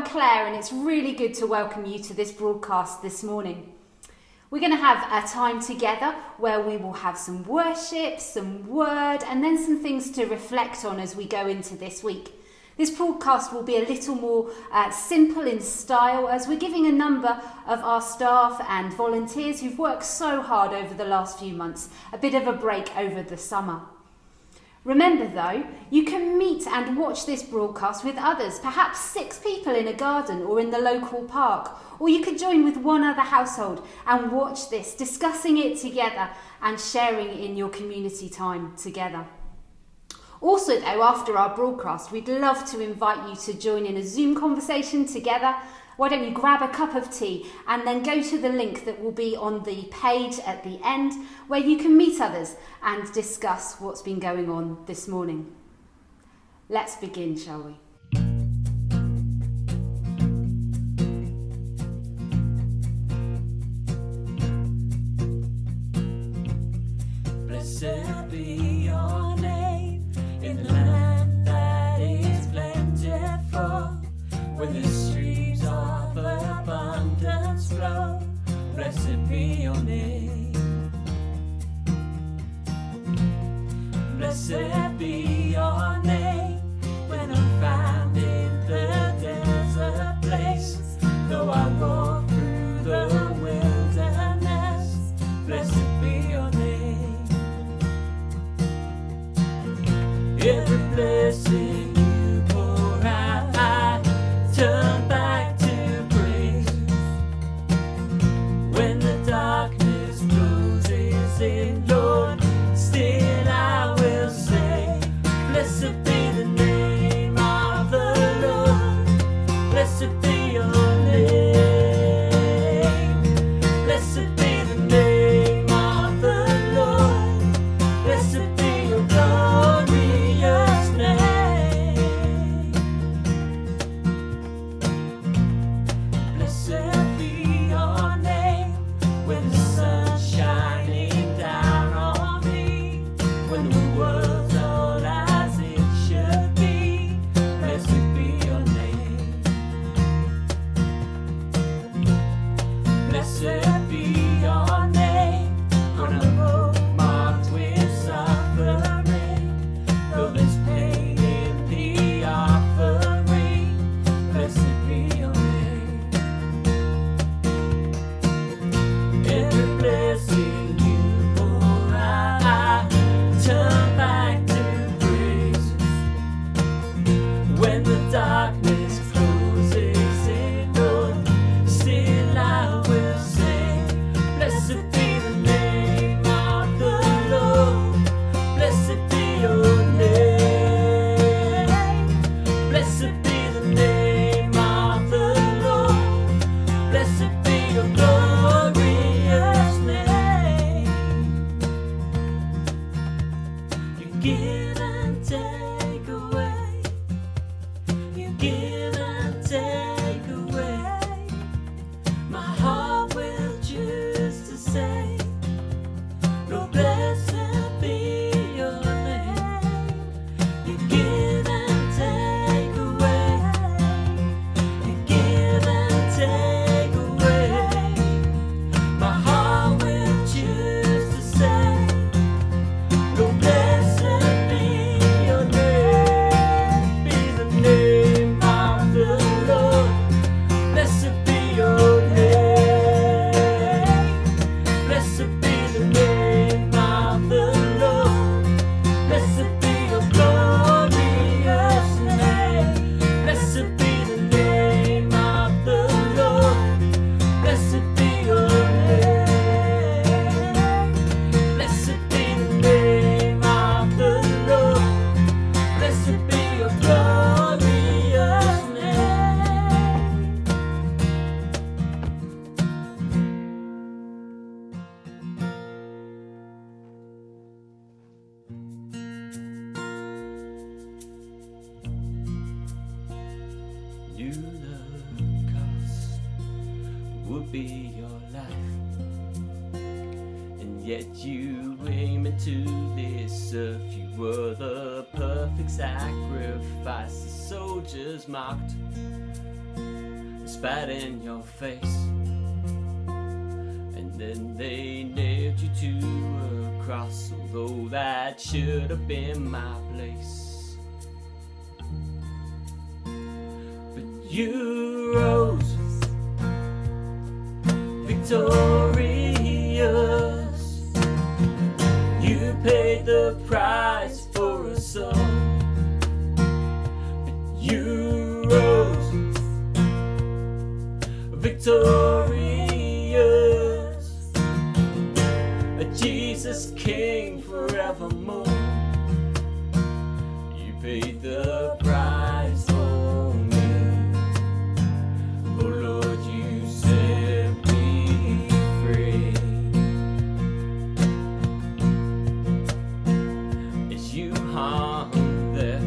Claire, and it's really good to welcome you to this broadcast this morning. We're going to have a time together where we will have some worship, some word, and then some things to reflect on as we go into this week. This broadcast will be a little more simple in style, as we're giving a number of our staff and volunteers who've worked so hard over the last few months a bit of a break over the summer. Remember though, you can meet and watch this broadcast with others, perhaps 6 people in a garden or in the local park, or you could join with one other household and watch this, discussing it together and sharing in your community time together. Also though, after our broadcast, we'd love to invite you to join in a Zoom conversation together. Why don't you grab a cup of tea and then go to the link that will be on the page at the end, where you can meet others and discuss what's been going on this morning. Let's begin, shall we? Blessed be your name in the land that is plentiful, where the streams of abundance flow. Blessed be your name. Blessed be your name when I'm found in the desert place. Though I walk through the wilderness, blessed be your name. Every blessing you pour out, I turn back to praise. When the darkness closes in, Lord, still I will say, blessed be the name of the Lord. Blessed be your name. Blessed be the name of the Lord. Blessed be your glorious name. Blessed be your name when the sun's shining down on me, when the world's all as it should be. Blessed be your name. Blessed be your name when I'm marked with suffering, though there's pain in the offering. Blessed be your name. Every blessing you pour out, I turn back to praise. When the darkness closes in, Lord, still I will say, blessed be the name of the Lord. Blessed be your name. Blessed be the name of the Lord. Blessed be your glorious name. You give and take away. You give and take away. My heart will choose to say, Lord, blessed be your name. You give and take away. You give and take away. My heart will choose to say, Lord, blessed be your name. Be the name of the Lord. Blessed be your name. Blessed be the name of the Lord. Blessed be your glorious name. Blessed be the name of the Lord. Blessed be your name. Blessed be the name of the Lord. Blessed be your glorious name. Knew the cost would be your life, and yet you came into this earth. You were the perfect sacrifice the soldiers mocked. spat in your face, and then they nailed you to a cross, although that should have been my place. But you rose victorious. You paid the price for us all. But you rose victorious. Jesus King forevermore. You paid the price for me. Oh Lord, you set me free. As you hung there,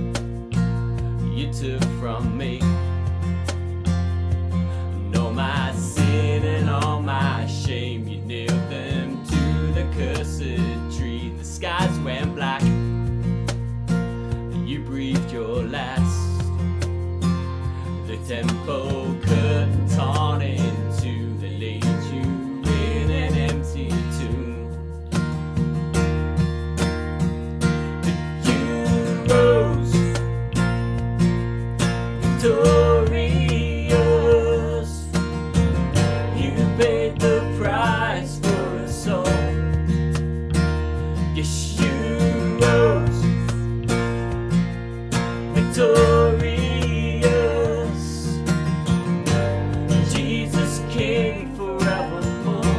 you took from me all my sin and all my shame. You nailed them to the cursed tree. The skies went black, and you breathed your last. The temple curtain torn in two, they laid you in an empty tomb. But you rose victorious. You paid the price for us all. Yes, you rose victorious. Jesus King forevermore.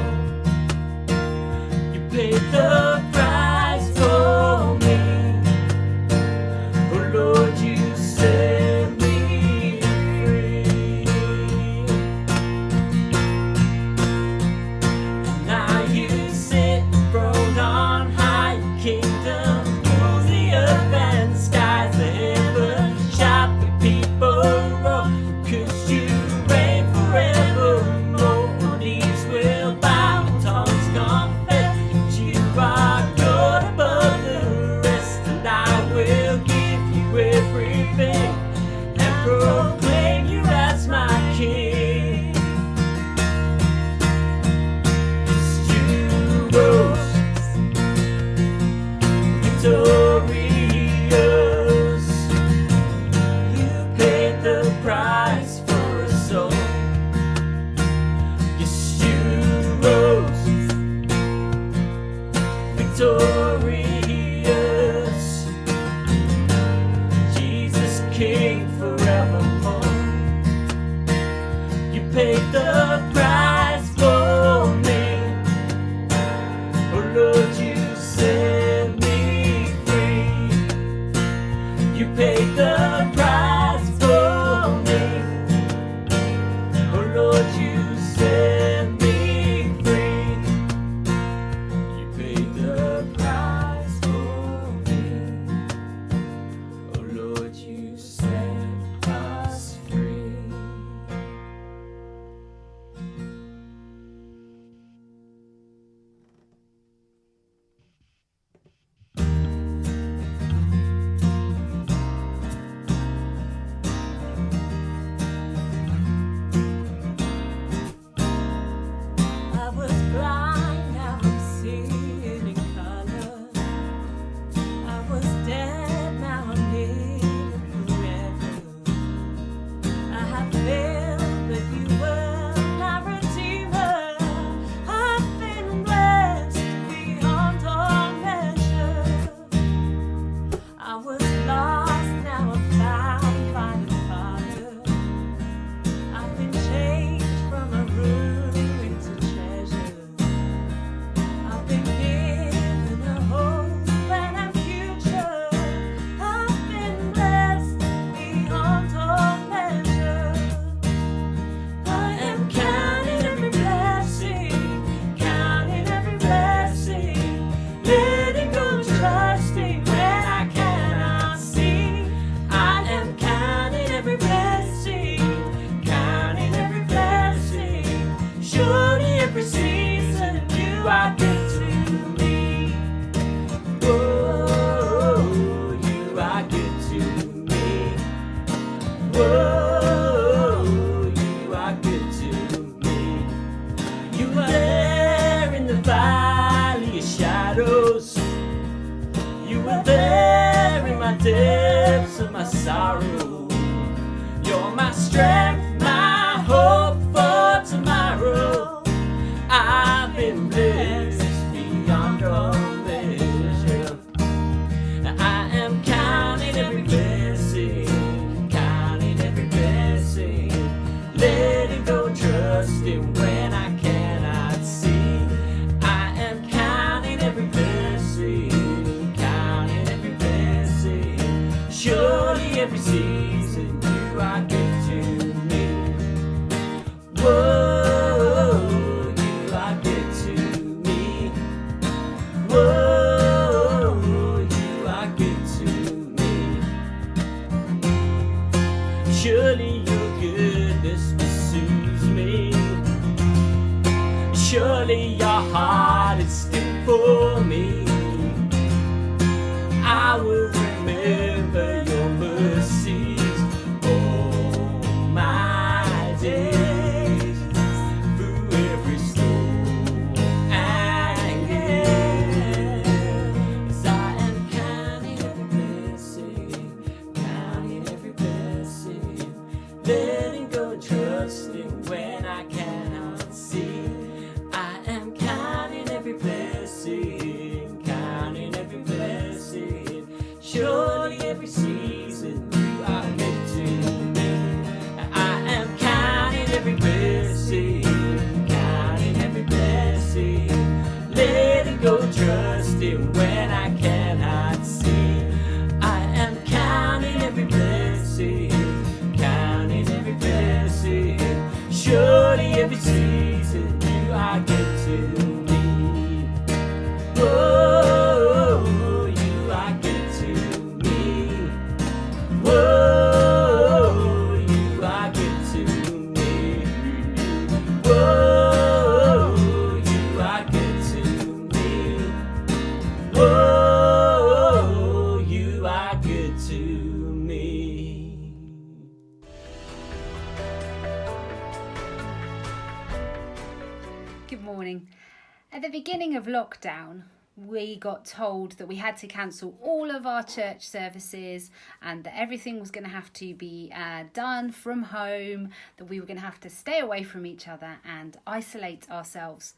You paid the price for me. Oh Lord, you set me free. Now you sit throned on high, your kingdom rules the earth and skies. The heaven shout, the people roar, 'cause you reign forevermore. Knees will bow, tongues confess that you are Lord above the rest. And I will give you everything and proclaim you as my King. You rose victorious. You paid the price for us all. Yes, you rose victorious. Jesus King forevermore. You paid the price for me. Oh Lord, you set me free. You paid the price for me. Oh Lord, you set me free. You paid the price for me. Oh Lord, you set us free. sorrow. You're my strength, my hope for tomorrow. I've been blessed beyond all measure. I am counting every blessing, counting every blessing, letting go, trusting when I cannot see. I am counting every blessing, counting every blessing. Surely every season you are good to me. Whoa, you are good to me. Whoa, you are good to me. Surely your goodness pursues me. Surely your heart is still for me. I will remember your mercies all my days, through every storm and gale. As I am counting every blessing, counting every blessing, letting go and trusting when I cannot see. I am counting every blessing, counting every blessing. Surely every season you are good to me. I am counting every blessing, counting every blessing, letting go, trusting when I cannot see. I am counting every blessing, counting every blessing. Surely every season you are good to me. Whoa, you are good to me. Whoa, you are good to me. Whoa, you are good to me. Whoa, you are good to me. Good morning. At the beginning of lockdown, we got told that we had to cancel all of our church services and that everything was going to have to be done from home, that we were going to have to stay away from each other and isolate ourselves.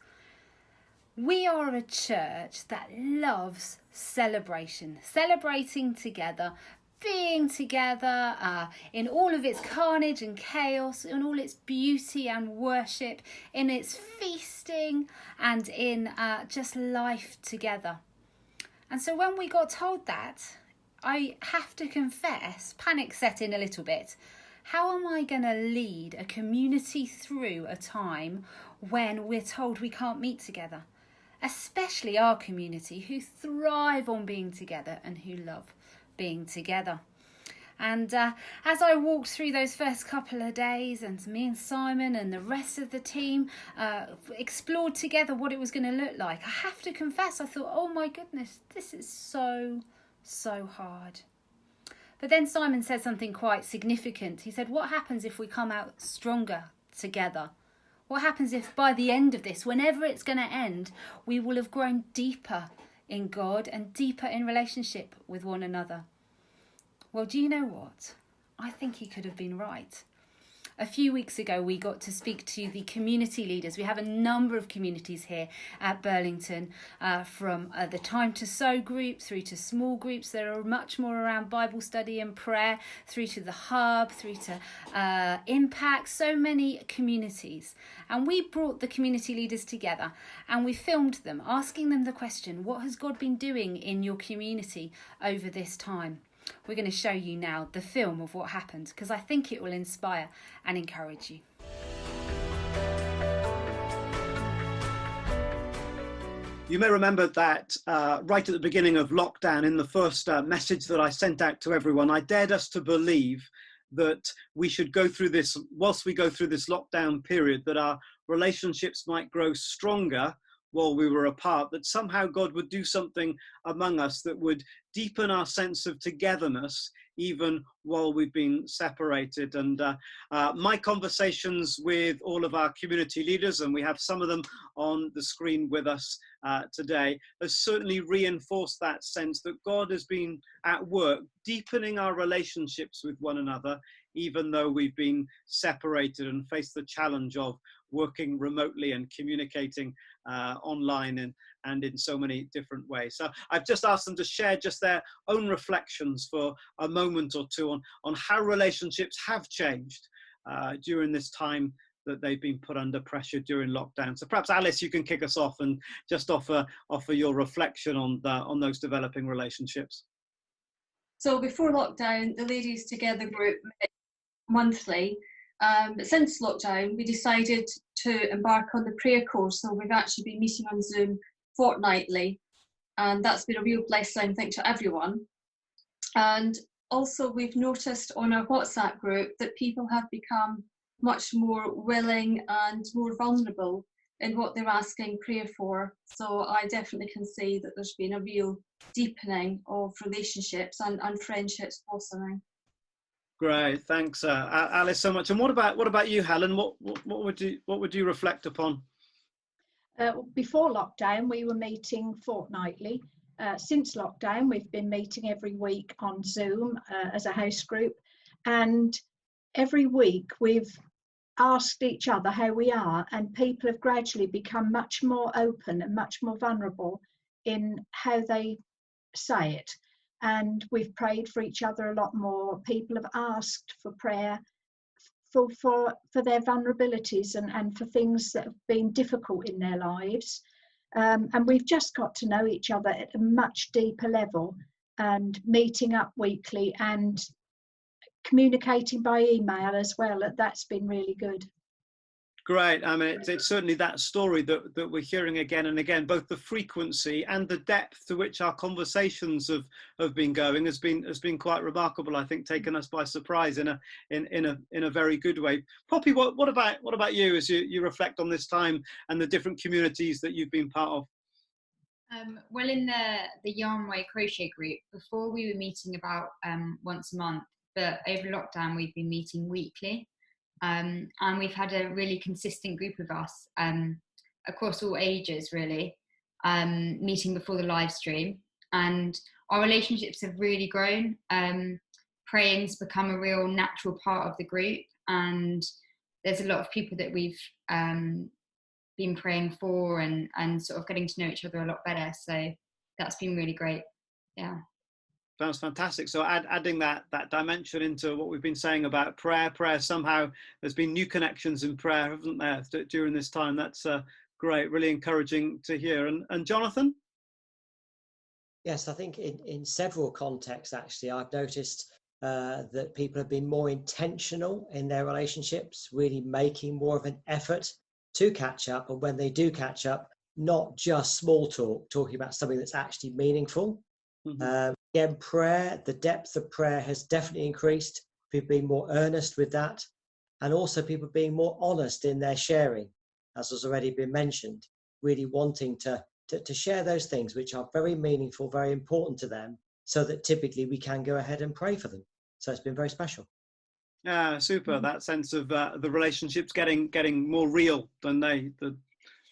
We are a church that loves celebration, celebrating together, being together in all of its carnage and chaos, in all its beauty and worship, in its feasting and in just life together. And so when we got told that, I have to confess, panic set in a little bit. How am I going to lead a community through a time when we're told we can't meet together? Especially our community who thrive on being together and who love being together. And as I walked through those first couple of days, and me and Simon and the rest of the team explored together what it was going to look like, I have to confess, I thought, oh my goodness, this is so hard. But then Simon said something quite significant. He said, what happens if we come out stronger together? What happens if by the end of this, whenever it's going to end, we will have grown deeper in God and deeper in relationship with one another? Well, do you know what? I think he could have been right. A few weeks ago, we got to speak to the community leaders. We have a number of communities here at Burlington, from the Time to Sow group through to small groups that are much more around Bible study and prayer, through to the Hub, through to Impact, so many communities. And we brought the community leaders together and we filmed them, asking them the question, what has God been doing in your community over this time? We're going to show you now the film of what happened because I think it will inspire and encourage you. You may remember that right at the beginning of lockdown, in the first message that I sent out to everyone, I dared us to believe that we should go through this, whilst we go through this lockdown period, that our relationships might grow stronger while we were apart, that somehow God would do something among us that would deepen our sense of togetherness even while we've been separated. And my conversations with all of our community leaders, and we have some of them on the screen with us today, has certainly reinforced that sense that God has been at work deepening our relationships with one another, even though we've been separated and faced the challenge of working remotely and communicating online and in so many different ways. So I've just asked them to share just their own reflections for a moment or two on how relationships have changed during this time that they've been put under pressure during lockdown. So perhaps Alice, you can kick us off and just offer your reflection on those developing relationships. So before lockdown, the Ladies Together group met monthly. But since lockdown, we decided to embark on the prayer course. So we've actually been meeting on Zoom fortnightly, and that's been a real blessing, I think, to everyone. And also we've noticed on our WhatsApp group that people have become much more willing and more vulnerable in what they're asking prayer for. So I definitely can say that there's been a real deepening of relationships and friendships blossoming. Great, thanks, Alice, so much. And what about you, Helen? What would you reflect upon? Before lockdown, we were meeting fortnightly. Since lockdown, we've been meeting every week on Zoom as a house group, and every week we've asked each other how we are, and people have gradually become much more open and much more vulnerable in how they say it. And we've prayed for each other a lot more. People have asked for prayer for their vulnerabilities and for things that have been difficult in their lives. And we've just got to know each other at a much deeper level, and meeting up weekly and communicating by email as well. That's been really good. Great. I mean, it's certainly that story that we're hearing again and again. Both the frequency and the depth to which our conversations have been going has been quite remarkable. I think taken us by surprise in a very good way. Poppy, what about you as you reflect on this time and the different communities that you've been part of? Well, in the Yarn Way crochet group, before we were meeting about once a month, but over lockdown we've been meeting weekly. And we've had a really consistent group of us across all ages, really, meeting before the live stream. And our relationships have really grown. Praying's become a real natural part of the group. And there's a lot of people that we've been praying for and sort of getting to know each other a lot better. So that's been really great. Yeah. Sounds fantastic. So adding that dimension into what we've been saying about prayer somehow there's been new connections in prayer, haven't there, during this time? That's great, really encouraging to hear. And Jonathan? Yes, I think in several contexts, actually, I've noticed that people have been more intentional in their relationships, really making more of an effort to catch up. And when they do catch up, not just small talk, talking about something that's actually meaningful. Mm-hmm. Again, prayer, the depth of prayer has definitely increased. People being more earnest with that, and also people being more honest in their sharing, as has already been mentioned, really wanting to share those things which are very meaningful, very important to them, so that typically we can go ahead and pray for them. So it's been very special. Yeah, super. Mm-hmm. That sense of the relationships getting more real than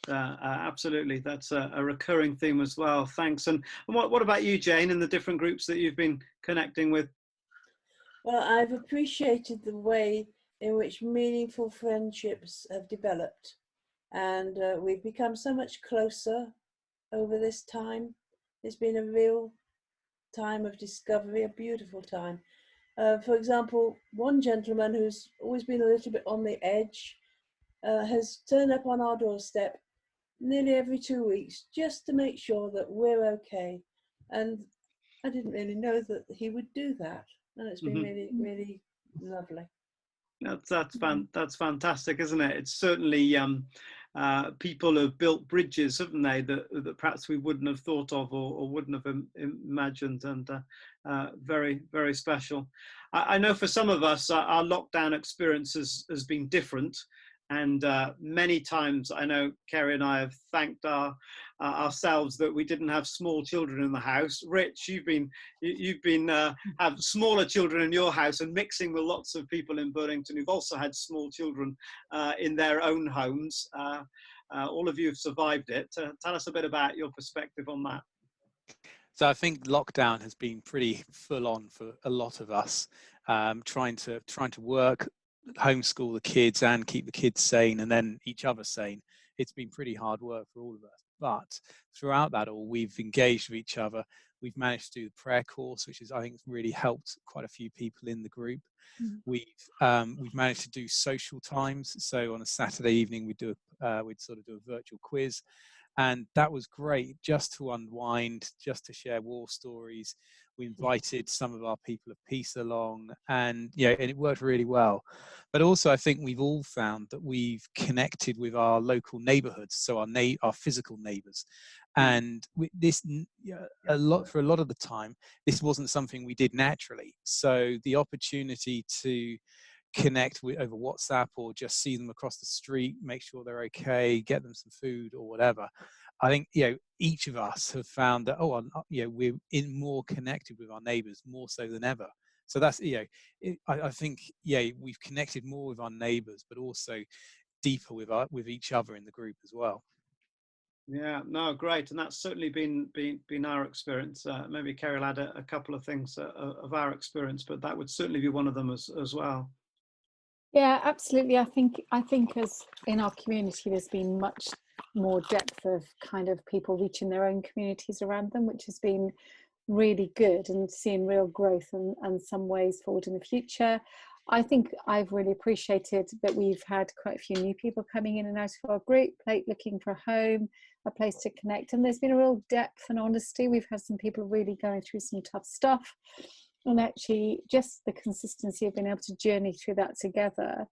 absolutely, that's a recurring theme as well. Thanks. And what about you, Jane, in the different groups that you've been connecting with? Well, I've appreciated the way in which meaningful friendships have developed, and we've become so much closer over this time. It's been a real time of discovery, a beautiful time. For example, one gentleman who's always been a little bit on the edge has turned up on our doorstep nearly every 2 weeks just to make sure that we're okay. And I didn't really know that he would do that. And it's been really, really lovely. That's fantastic, isn't it? It's certainly people have built bridges, haven't they, that perhaps we wouldn't have thought of or wouldn't have imagined, and very, very special. I know for some of us, our lockdown experience has been different. And many times I know Kerry and I have thanked ourselves that we didn't have small children in the house. Rich, you've been have smaller children in your house and mixing with lots of people in Burlington who've also had small children in their own homes. All of you have survived it. Tell us a bit about your perspective on that. So I think lockdown has been pretty full on for a lot of us, trying to work, homeschool the kids and keep the kids sane and then each other sane. It's been pretty hard work for all of us. But throughout that all, we've engaged with each other. We've managed to do the prayer course, which is, I think, really helped quite a few people in the group. We've managed to do social times. So on a Saturday evening, we'd sort of do a virtual quiz. And that was great, just to unwind, just to share war stories. We invited some of our people of peace along, and and it worked really well. But also, I think we've all found that we've connected with our local neighbourhoods, so our physical neighbours. And for a lot of the time, this wasn't something we did naturally. So the opportunity to connect with over WhatsApp or just see them across the street, make sure they're okay, get them some food or whatever. I think each of us have found that we're more connected with our neighbours more so than ever. So that's I think we've connected more with our neighbours, but also deeper with each other in the group as well. Yeah, no, great, and that's certainly been our experience. Maybe Kerry will add a couple of things of our experience, but that would certainly be one of them as well. Yeah, absolutely. I think as in our community, there's been much more depth of kind of people reaching their own communities around them, which has been really good, and seeing real growth and some ways forward in the future. I think I've really appreciated that we've had quite a few new people coming in and out of our group, like looking for a home, a place to connect. And there's been a real depth and honesty. We've had some people really going through some tough stuff. And actually, just the consistency of being able to journey through that together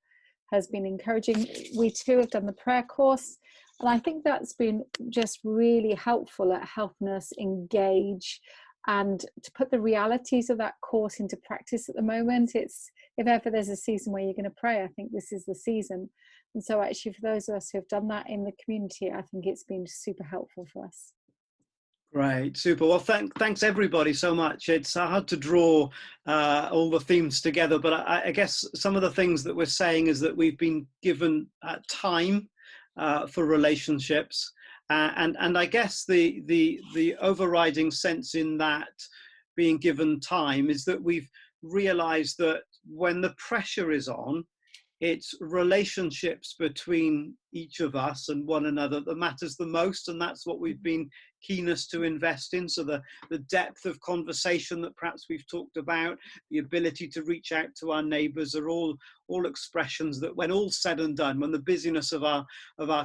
has been encouraging. We too have done the prayer course. And I think that's been just really helpful at helping us engage and to put the realities of that course into practice at the moment. It's, if ever there's a season where you're going to pray, I think this is the season. And so actually, for those of us who have done that in the community, I think it's been super helpful for us. Great, super. Well, thanks everybody so much. It's hard to draw all the themes together, but I guess some of the things that we're saying is that we've been given time for relationships, and I guess the overriding sense in that being given time is that we've realized that when the pressure is on, it's relationships between each of us and one another that matters the most, and that's what we've been keenest to invest in. So the depth of conversation that perhaps we've talked about, the ability to reach out to our neighbours, are all expressions that, when all said and done, when the busyness of our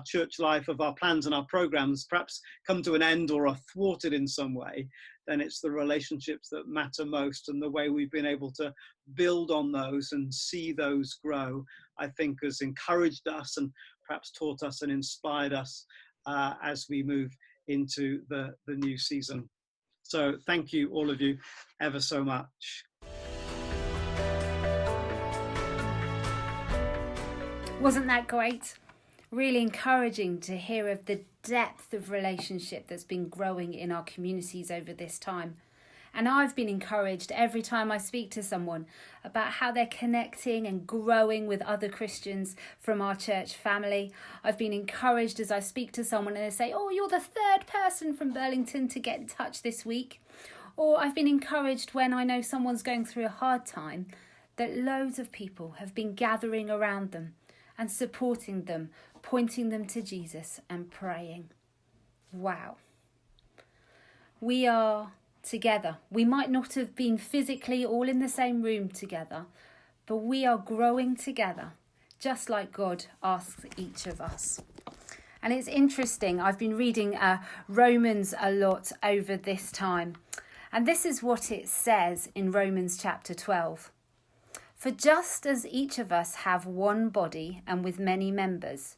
church life, of our plans and our programs perhaps come to an end or are thwarted in some way, then it's the relationships that matter most, and the way we've been able to build on those and see those grow, I think, has encouraged us and perhaps taught us and inspired us as we move into the new season. So thank you, all of you, ever so much. Wasn't that great? Really encouraging to hear of the depth of relationship that's been growing in our communities over this time. And I've been encouraged every time I speak to someone about how they're connecting and growing with other Christians from our church family. I've been encouraged as I speak to someone and they say, "Oh, you're the third person from Burlington to get in touch this week." Or I've been encouraged when I know someone's going through a hard time, that loads of people have been gathering around them and supporting them, pointing them to Jesus and praying. Wow. We are together. We might not have been physically all in the same room together, but we are growing together, just like God asks each of us. And it's interesting, I've been reading Romans a lot over this time, and this is what it says in Romans chapter 12. For just as each of us have one body and with many members,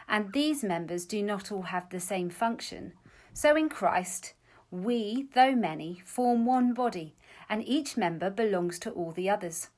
and these members do not all have the same function, so in Christ we, though many, form one body, and each member belongs to all the others.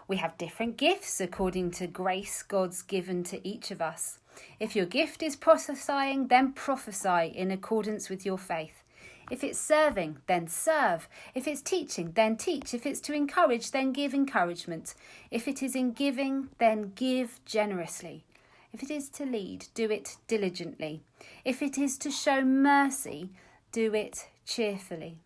We have different gifts according to grace God's given to each of us. If your gift is prophesying, then prophesy in accordance with your faith. If it's serving, then serve. If it's teaching, then teach. If it's to encourage, then give encouragement. If it is in giving, then give generously. If it is to lead, do it diligently. If it is to show mercy, do it cheerfully.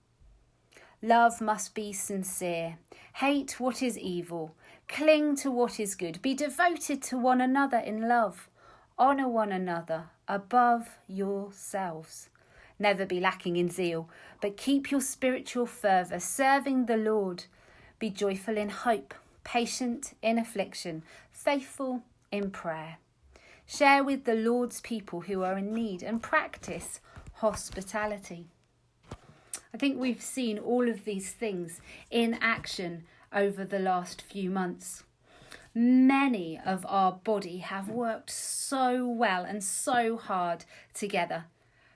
Love must be sincere. Hate what is evil. Cling to what is good. Be devoted to one another in love. Honour one another above yourselves. Never be lacking in zeal, but keep your spiritual fervour, serving the Lord. Be joyful in hope, patient in affliction, faithful in prayer. Share with the Lord's people who are in need and practice hospitality. I think we've seen all of these things in action over the last few months. Many of our body have worked so well and so hard together.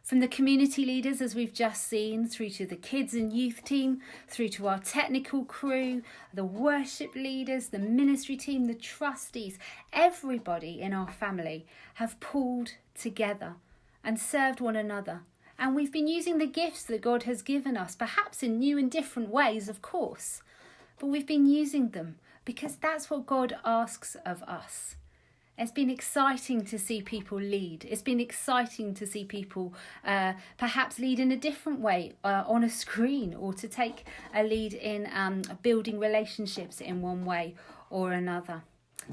From the community leaders, as we've just seen, through to the kids and youth team, through to our technical crew, the worship leaders, the ministry team, the trustees, everybody in our family have pulled together and served one another. And we've been using the gifts that God has given us, perhaps in new and different ways, of course. But we've been using them because that's what God asks of us. It's been exciting to see people lead. It's been exciting to see people perhaps lead in a different way on a screen, or to take a lead in building relationships in one way or another.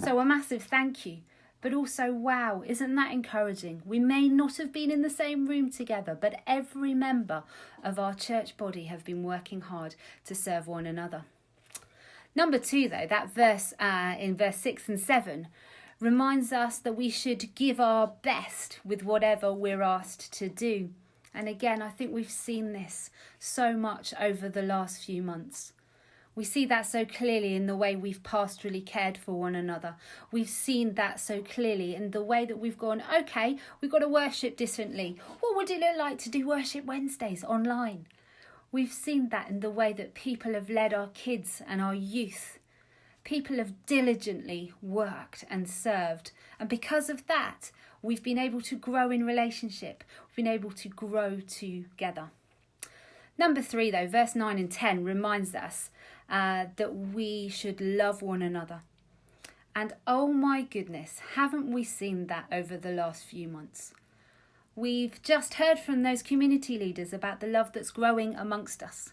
So a massive thank you. But also, wow, isn't that encouraging? We may not have been in the same room together, but every member of our church body have been working hard to serve one another. Number 2, though, that verse in verse 6 and 7 reminds us that we should give our best with whatever we're asked to do. And again, I think we've seen this so much over the last few months. We see that so clearly in the way we've pastorally cared for one another. We've seen that so clearly in the way that we've gone, okay, we've got to worship differently. What would it look like to do Worship Wednesdays online? We've seen that in the way that people have led our kids and our youth. People have diligently worked and served. And because of that, we've been able to grow in relationship. We've been able to grow together. Number 3, though, verse 9 and 10 reminds us that we should love one another. And oh my goodness, haven't we seen that over the last few months? We've just heard from those community leaders about the love that's growing amongst us.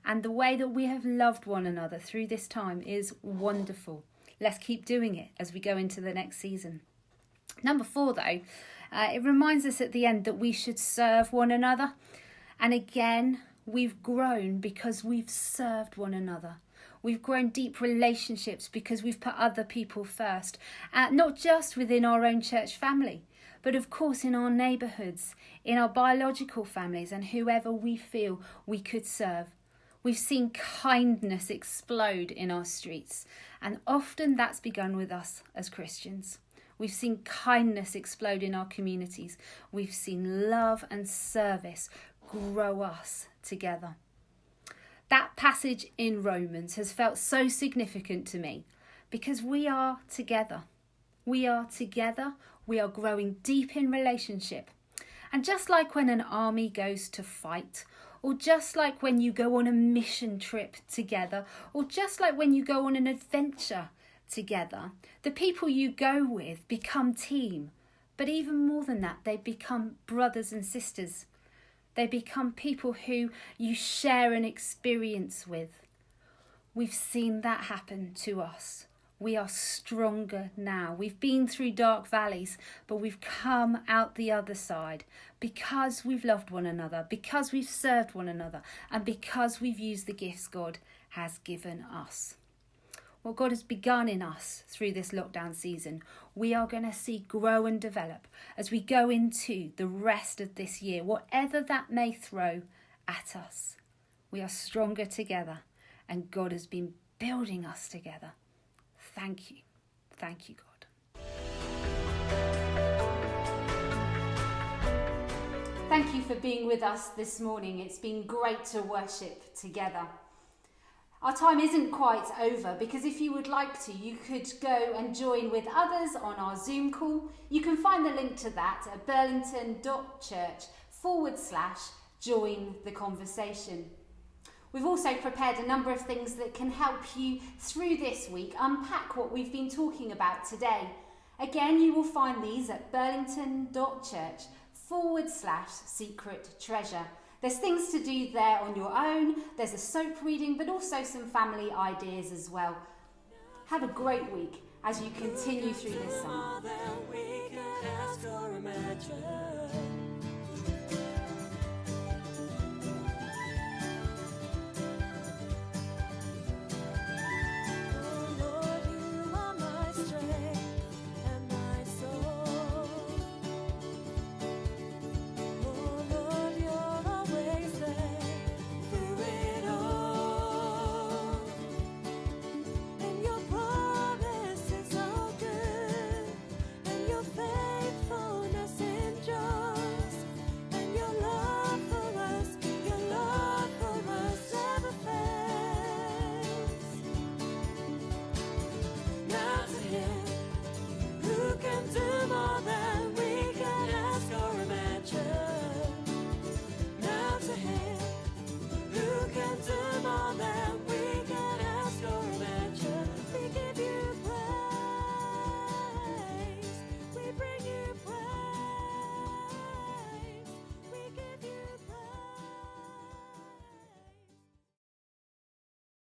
And the way that we have loved one another through this time is wonderful. Let's keep doing it as we go into the next season. Number 4, though, it reminds us at the end that we should serve one another. And again, we've grown because we've served one another. We've grown deep relationships because we've put other people first, not just within our own church family, but of course in our neighbourhoods, in our biological families, and whoever we feel we could serve. We've seen kindness explode in our streets, and often that's begun with us as Christians. We've seen kindness explode in our communities. We've seen love and service grow us together. That passage in Romans has felt so significant to me because we are together. We are together. We are growing deep in relationship. And just like when an army goes to fight, or just like when you go on a mission trip together, or just like when you go on an adventure together, the people you go with become team. But even more than that, they become brothers and sisters. They become people who you share an experience with. We've seen that happen to us. We are stronger now. We've been through dark valleys, but we've come out the other side because we've loved one another, because we've served one another, and because we've used the gifts God has given us. What God has begun in us through this lockdown season, we are going to see grow and develop as we go into the rest of this year, whatever that may throw at us. We are stronger together, and God has been building us together. Thank you. Thank you, God. Thank you for being with us this morning. It's been great to worship together. Our time isn't quite over, because if you would like to, you could go and join with others on our Zoom call. You can find the link to that at burlington.church/join the conversation. We've also prepared a number of things that can help you through this week unpack what we've been talking about today. Again, you will find these at burlington.church/secret treasure. There's things to do there on your own, there's a soap reading, but also some family ideas as well. Have a great week as you continue through this summer.